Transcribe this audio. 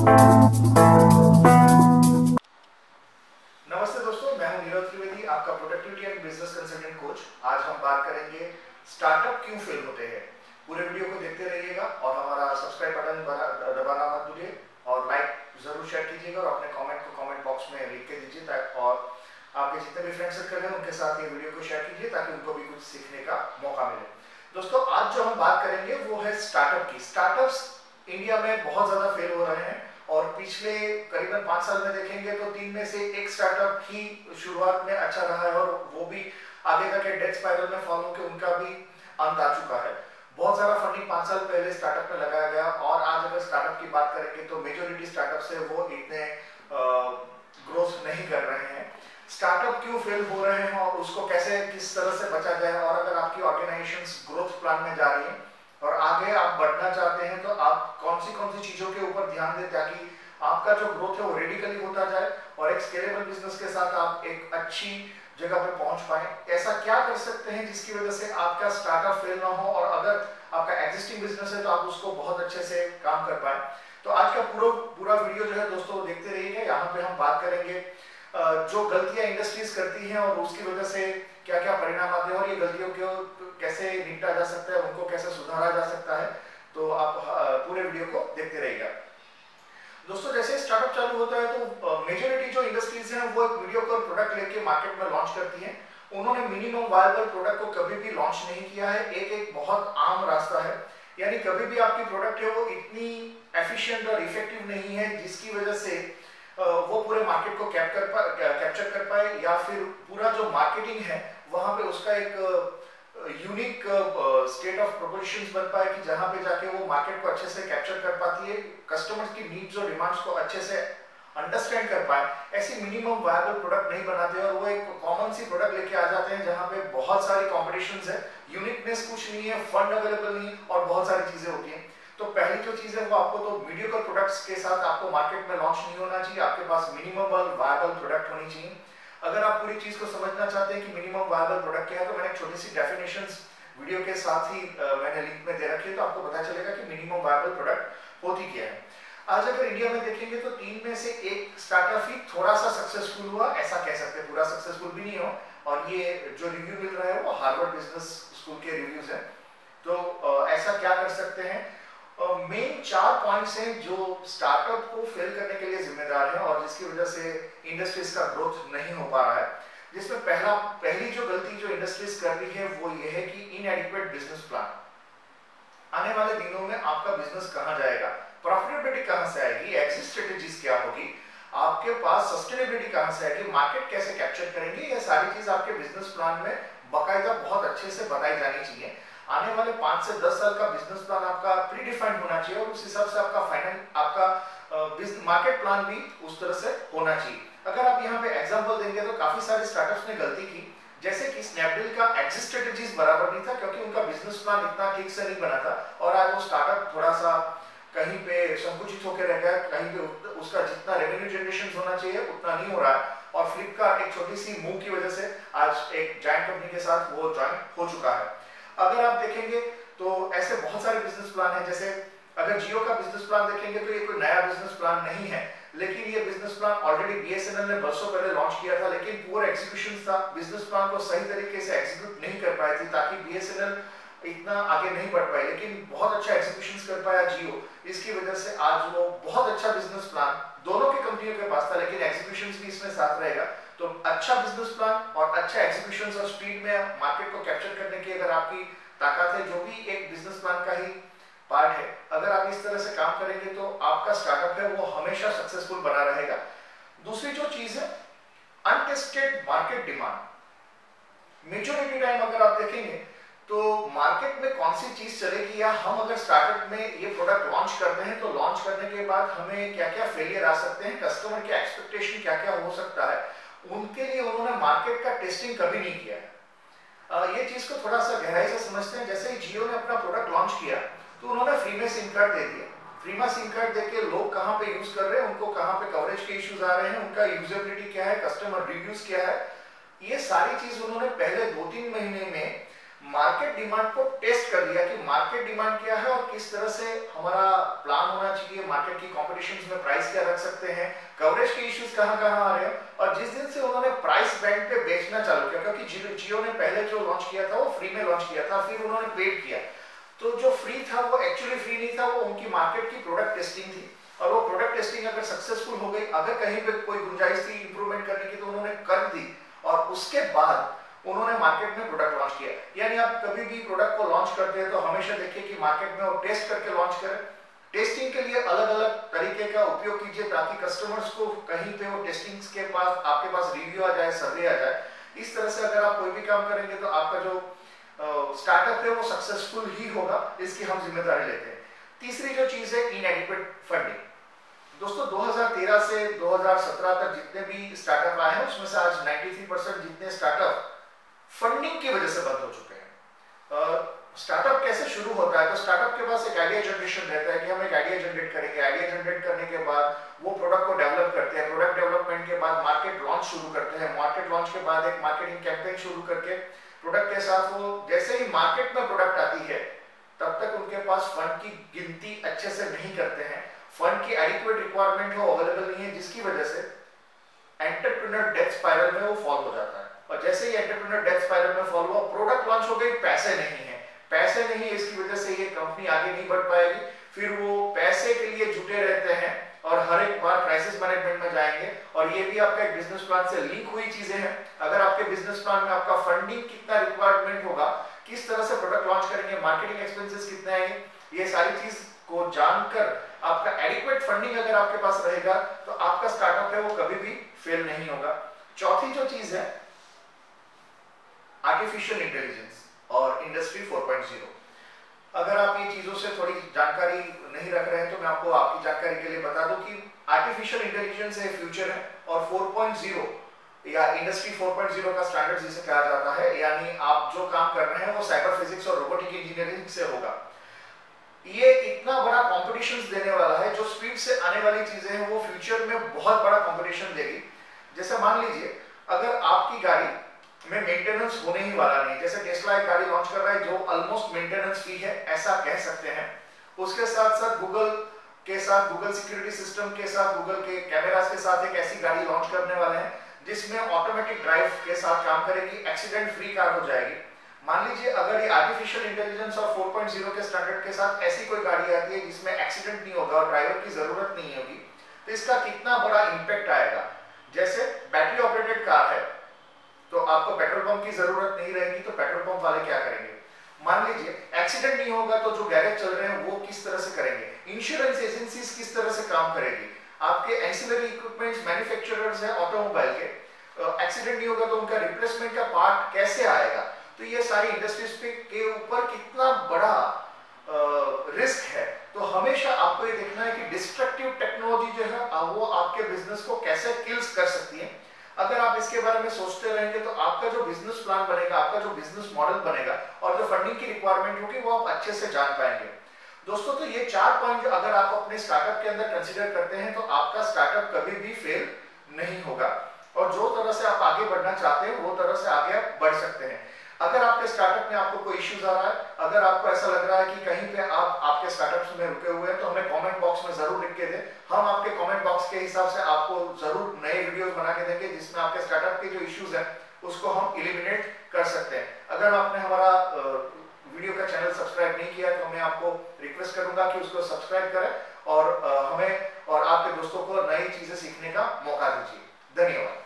नमस्ते दोस्तों, मैं हूं नीरज त्रिवेदी, आपका productivity and business consultant coach. आज हम बात करेंगे स्टार्टअप क्यों फेल होते हैं। पूरे वीडियो को देखते रहिएगा और हमारा सब्सक्राइब बटन दबाना मत भूलिए और लाइक जरूर शेयर कीजिएगा और अपने कमेंट को कमेंट बॉक्स में लिख के दीजिए और आपके जितने भी फ्रेंड सर्कल हैं उनके साथ ये वीडियो को शेयर कीजिए ताकि उनको भी कुछ सीखने का मौका मिले। दोस्तों, आज जो हम बात करेंगे वो है स्टार्टअप की। स्टार्टअप्स इंडिया में बहुत ज्यादा फेल हो रहे हैं और पिछले करीबन 5 साल में देखेंगे तो 3 में से एक स्टार्टअप ही शुरुआत में अच्छा रहा है और वो भी आगे जाके डेथ स्पाइरल में फॉलो होकर उनका भी अंत आ चुका है। बहुत सारा फंडिंग 5 साल पहले स्टार्टअप में लगाया गया और आज अगर स्टार्टअप की बात करेंगे तो मेजॉरिटी स्टार्टअप से वो इतने ग्रोथ नहीं कर रहे हैं। स्टार्टअप क्यों फेल हो रहे हैं और उसको कैसे किस तरह से बचा जाए, और अगर आपकी ऑर्गेनाइजेशन ग्रोथ प्लान में जा रही है और आगे आप बढ़ना चाहते हैं तो आप कौन सी चीजों के ऊपर ध्यान दें ताकि आपका जो ग्रोथ है वो रेडिकली होता जाए और एक स्केलेबल बिजनेस के साथ आप एक अच्छी जगह पे पहुंच पाए। ऐसा क्या कर सकते हैं जिसकी वजह से आपका स्टार्टअप फेल ना हो और अगर आपका एग्जिस्टिंग बिजनेस है तो आप उसको बहुत अच्छे से काम कर पाए। तो आज का पूरा वीडियो जो है दोस्तों देखते रहिएगा। यहाँ पे हम बात करेंगे जो गलतियां इंडस्ट्रीज करती हैं और उसकी वजह से क्या क्या परिणाम आते हैं और ये गलतियों को कैसे निपटा जा सकता है, उनको कैसे सुधारा जा सकता है। तो आप पूरे वीडियो को देखते रहिएगा। दोस्तों, जैसे स्टार्टअप चालू होता है तो मेजॉरिटी जो इंडस्ट्रीज हैं वो एक मीडियोकर प्रोडक्ट लेके मार्केट में लॉन्च करती हैं। उन्होंने मिनिमम वायबल प्रोडक्ट को कभी भी लॉन्च नहीं किया है। एक बहुत आम रास्ता है, यानी कभी भी आपकी प्रोडक्ट है वो इतनी एफिशिएंट और इफेक्टिव नहीं है जिसकी वजह से वो पूरे मार्केट को कैप्चर कर पाए या फिर पूरा जो मार्केटिंग है वहां पे उसका एक यूनिक स्टेट ऑफ प्रोपोजिशंस बन पाए कि जहां पे जाके वो मार्केट को अच्छे से कैप्चर कर पाती है, कस्टमर्स की नीड्स और डिमांड्स को अच्छे से अंडरस्टैंड कर पाए। ऐसी मिनिमम वायबल प्रोडक्ट नहीं बनाते और वो एक कॉमन सी प्रोडक्ट लेके आ जाते हैं जहां पे बहुत सारी कॉम्पिटिशंस है, यूनिकनेस कुछ नहीं है, फंड अवेलेबल नहीं और बहुत सारी चीजें होती हैं। तो पहली जो चीज है वो आपको तो मीडियोकर प्रोडक्ट्स के साथ आपको मार्केट में लॉन्च नहीं होना चाहिए, आपके पास मिनिमम वायबल प्रोडक्ट होनी चाहिए। अगर आप पूरी चीज को समझना चाहते हैं कि मिनिमम वायबल प्रोडक्ट क्या है तो मैंने एक छोटी सी डेफिनेशंस वीडियो के साथ ही मैंने लिंक में दे रखी है, तो आपको पता चलेगा कि मिनिमम वायबल प्रोडक्ट होती क्या है। आज अगर इंडिया में देखेंगे तो 3 में से एक स्टार्टअप ही थोड़ा सा सक्सेसफुल हुआ, ऐसा कह सकते हैं, पूरा सक्सेसफुल भी नहीं हो। और ये जो रिव्यू मिल रहा है वो हार्वर्ड बिजनेस स्कूल के रिव्यूज हैं। तो ऐसा क्या कर सकते हैं, मेन 4 पॉइंट्स हैं जो स्टार्टअप को फेल करने के लिए जिम्मेदार हैं और जिसकी वजह से इंडस्ट्रीज का ग्रोथ नहीं हो पा रहा है। जिसमें पहली जो गलती जो इंडस्ट्रीज कर रही है वो ये है कि इनएडिक्वेट बिजनेस प्लान। आने वाले दिनों में आपका बिजनेस कहां जाएगा, प्रॉफिटेबिलिटी कहां से आएगी, एग्जिट स्ट्रेटेजीज क्या होगी, आपके पास सस्टेनेबिलिटी कहां से आएगी, मार्केट कैसे कैप्चर करेंगे, ये सारी चीज आपके बिजनेस प्लान में बाकायदा बहुत अच्छे से बताई जानी चाहिए। आने वाले 5 से 10 साल का बिजनेस प्लान आपका प्री डिफाइंड होना चाहिए और उस हिसाब से आपका मार्केट प्लान भी उस तरह से होना चाहिए। अगर आप यहाँ पे एग्जांपल देंगे तो काफी सारे स्टार्टअप्स ने गलती की, जैसे कि स्नैपडील का एग्जिट स्ट्रेटेजीज बराबर नहीं था क्योंकि उनका बिजनेस प्लान इतना ठीक से नहीं बना था और आज वो स्टार्टअप थोड़ा सा कहीं पे संकुचित होकर रह गया, कहीं पे उसका जितना रेवेन्यू जनरेशन होना चाहिए उतना नहीं हो रहा है। और फ्लिपकार्ट एक छोटी सी मूव की वजह से आज एक जायंट कंपनी के साथ वो ज्वाइन हो चुका है। अगर आप देखेंगे तो ऐसे बहुत सारे बिजनेस प्लान हैं, जैसे अगर जियो का बिजनेस प्लान देखेंगे तो ये कोई नया बिजनेस प्लान नहीं है, लेकिन ये बिजनेस प्लान ऑलरेडी बीएसएनएल ने बरसों पहले लॉन्च किया था, लेकिन पुअर एग्जीक्यूशन था, बिजनेस प्लान को सही तरीके से एग्जीक्यूट नहीं कर पाई थी ताकि बीएसएनएल इतना आगे नहीं बढ़ पाई, लेकिन बहुत अच्छा एग्जीक्यूशन कर पाया जियो। इसकी वजह से आज वो बहुत अच्छा बिजनेस प्लान दोनों की कंपनियों के पास था, लेकिन एग्जीक्यूशन भी इसमें साथ रहेगा। तो अच्छा बिजनेस प्लान और अच्छा एग्जीक्यूशन और स्पीड में मार्केट को कैप्चर करने की अगर आपकी ताकत है, जो भी एक बिजनेस प्लान का ही पार्ट है, अगर आप इस तरह से काम करेंगे तो आपका स्टार्टअप है वो हमेशा सक्सेसफुल बना रहेगा। दूसरी जो चीज है, untested market demand. Majority time अगर आप देखेंगे तो मार्केट में कौन सी चीज चलेगी, या हम अगर स्टार्टअप में ये प्रोडक्ट लॉन्च करते हैं तो लॉन्च करने के बाद हमें क्या क्या फेलियर आ सकते हैं, कस्टमर के एक्सपेक्टेशन क्या क्या हो सकता है, उनके लिए उन्होंने मार्केट का टेस्टिंग कभी नहीं किया है। ये चीज को थोड़ा सा गहराई से समझते हैं। जैसे ही जियो ने अपना प्रोडक्ट लॉन्च किया तो उन्होंने फ्री में सिम कार्ड दे दिया। फ्री में सिम कार्ड देके लोग कहां पे यूज कर रहे हैं, उनको कहां पे कवरेज के इश्यूज आ रहे हैं, उनका यूजेबिलिटी क्या है, कस्टमर रिव्यूज क्या है, ये सारी चीज उन्होंने पहले 2-3 महीने में मार्केट डिमांड को टेस्ट कर लिया कि मार्केट डिमांड क्या है और किस तरह से हमारा प्लान होना चाहिए, मार्केट की कॉम्पिटिशन में प्राइस क्या रख सकते हैं, कवरेज के इश्यूज कहां कहां आ रहे हैं। और जिस दिन से उन्होंने प्राइस बैंड पे बेचना चालू किया, क्योंकि जियो ने पहले जो लॉन्च किया था वो फ्री में लॉन्च किया था, फिर उन्होंने पेड किया, तो जो फ्री था वो एक्चुअली फ्री नहीं था, वो उनकी मार्केट की प्रोडक्ट टेस्टिंग थी। और वो प्रोडक्ट टेस्टिंग अगर सक्सेसफुल हो गई, अगर कहीं पे कोई गुंजाइश थी इंप्रूवमेंट करने की तो उन्होंने कर दी, और उसके बाद उन्होंने मार्केट में प्रोडक्ट लॉन्च किया। यानी आप कभी भी प्रोडक्ट को लॉन्च करते हैं तो हमेशा देखिए कि मार्केट में वो टेस्ट करके लॉन्च करें। टेस्टिंग के लिए अलग अलग तरीके का उपयोग कीजिए ताकि कस्टमर्स को कहीं पे वो टेस्टिंग के पास आपके पास रिव्यू आ जाए, सर्वे आ जाए। इस तरह से अगर आप कोई भी काम करेंगे तो आपका जो स्टार्टअप है वो सक्सेसफुल ही होगा, इसकी हम जिम्मेदारी लेते हैं। तीसरी जो चीज है इनएडिक्वेट फंडिंग। दोस्तों 2013 से 2017 तक जितने भी स्टार्टअप आए हैं उसमें से आज 93% जितने स्टार्टअप फंडिंग की वजह से बंद हो चुके हैं। स्टार्टअप कैसे शुरू होता है, तो स्टार्टअप के पास एक आइडिया जनरेशन रहता है कि हम एक आइडिया जनरेट करेंगे, आइडिया जनरेट करने के बाद वो प्रोडक्ट को डेवलप करते हैं, प्रोडक्ट डेवलपमेंट के बाद मार्केट लॉन्च शुरू करते हैं, मार्केट लॉन्च के बाद एक मार्केटिंग कैंपेन शुरू करके प्रोडक्ट के साथ वो जैसे ही मार्केट में प्रोडक्ट आती है तब तक उनके पास फंड की गिनती अच्छे से नहीं करते हैं, फंड की एडिक्वेट रिक्वायरमेंट हो अवेलेबल नहीं है, जिसकी वजह से एंटरप्रेन्योर डेथ स्पाइरल में वो फॉल हो जाता है। और जैसे ही एंटरप्रेन्योर डेथ स्पाइरल में फॉल हुआ, प्रोडक्ट लॉन्च हो गई, पैसे नहीं है, पैसे नहीं है, इसकी वजह से ये कंपनी आगे नहीं बढ़ पाएगी। फिर वो पैसे के लिए जुटे रहते हैं और हर एक बार क्राइसिस मैनेजमेंट में जाएंगे। और ये भी आपका एक बिजनेस प्लान से लिंक हुई चीजें हैं। अगर आपके बिजनेस प्लान में आपका फंडिंग कितना रिक्वायरमेंट होगा, किस तरह से प्रोडक्ट लॉन्च करेंगे, मार्केटिंग एक्सपेंसेस कितने आएंगे, ये सारी चीज को जानकर आपका एडिक्वेट फंडिंग अगर आपके पास रहेगा तो आपका स्टार्टअप है वो कभी भी फेल नहीं होगा। चौथी जो चीज है आर्टिफिशियल इंटेलिजेंस और इंडस्ट्री 4.0। अगर आप ये चीजों से थोड़ी जानकारी नहीं रख रहे हैं तो मैं आपको आपकी जानकारी के लिए बता दूं कि आर्टिफिशियल इंटेलिजेंस है फ्यूचर है, और 4.0 या इंडस्ट्री 4.0 का स्टैंडर्ड जिसे कहा जाता है, यानी आप जो काम कर रहे हैं वो साइबर फिजिक्स और रोबोटिक इंजीनियरिंग से होगा। ये इतना बड़ा कॉम्पिटिशन देने वाला है, जो स्पीड से आने वाली चीजें हैं वो फ्यूचर में बहुत बड़ा कॉम्पिटिशन देगी। जैसे मान लीजिए अगर आपकी गाड़ी में मेंटेनेंस होने ही वाला नहीं, जैसे टेस्ला एक गाड़ी लॉन्च कर रहा है जो ऑलमोस्ट मेंटेनेंस फ्री है ऐसा कह सकते हैं, उसके साथ साथ गूगल के साथ, गूगल सिक्योरिटी सिस्टम के साथ, गूगल के कैमरास के साथ एक ऐसी गाड़ी लॉन्च करने वाले हैं जिसमें ऑटोमेटिक ड्राइव के साथ काम करेगी, एक्सीडेंट फ्री कार हो जाएगी। मान लीजिए अगर ये आर्टिफिशियल इंटेलिजेंस और 4.0 के स्टैंडर्ड के साथ ऐसी कोई गाड़ी आती है जिसमें एक्सीडेंट नहीं होगा और ड्राइवर की जरूरत नहीं होगी, तो इसका कितना बड़ा इंपैक्ट आएगा। जैसे बैटरी ऑपरेटेड कार है तो आपको पेट्रोल पंप की जरूरत नहीं रहेगी, तो पेट्रोल पंप वाले क्या करेंगे। मान लीजिए एक्सीडेंट नहीं होगा तो जो गैरेज चल रहे हैं वो किस तरह से करेंगे, इंश्योरेंस एजेंसीज किस तरह से काम करेगी, आपके एंसिलरी इक्विपमेंट्स मैन्युफैक्चरर्स हैं ऑटोमोबाइल के, एक्सीडेंट नहीं होगा तो उनका रिप्लेसमेंट का पार्ट कैसे आएगा। तो ये सारी इंडस्ट्रीज के ऊपर कितना बड़ा रिस्क है। तो हमेशा आपको ये देखना है कि डिस्ट्रक्टिव टेक्नोलॉजी जो है वो आपके बिजनेस को कैसे किल्स कर सकती है। अगर आप इसके बारे में सोचते रहेंगे तो आपका जो बिजनेस प्लान बनेगा, आपका जो बिजनेस मॉडल बनेगा और जो फंडिंग की रिक्वायरमेंट होगी वो आप अच्छे से जान पाएंगे। दोस्तों तो ये 4 पॉइंट अगर आप अपने स्टार्टअप के अंदर कंसीडर करते हैं तो आपका स्टार्टअप कभी भी फेल नहीं होगा, और जो तरह से आप आगे बढ़ना चाहते हैं वो तरह से आगे आप बढ़ सकते हैं। अगर आपके स्टार्टअप में आपको कोई इश्यूज आ रहा है, अगर आपको ऐसा लग रहा है कि कहीं पे आप आपके स्टार्टअप्स में रुके हुए हैं, तो हमें कमेंट बॉक्स में जरूर लिख के दें। हम आपके कमेंट बॉक्स के हिसाब से आपको जरूर नए वीडियोस बना के देंगे जिसमें आपके स्टार्टअप के जो इश्यूज हैं उसको हम एलिमिनेट कर सकते हैं। अगर आपने हमारा वीडियो का चैनल सब्सक्राइब नहीं किया तो मैं आपको रिक्वेस्ट करूंगा कि उसको सब्सक्राइब करें और हमें और आपके दोस्तों को नई चीजें सीखने का मौका दीजिए। धन्यवाद।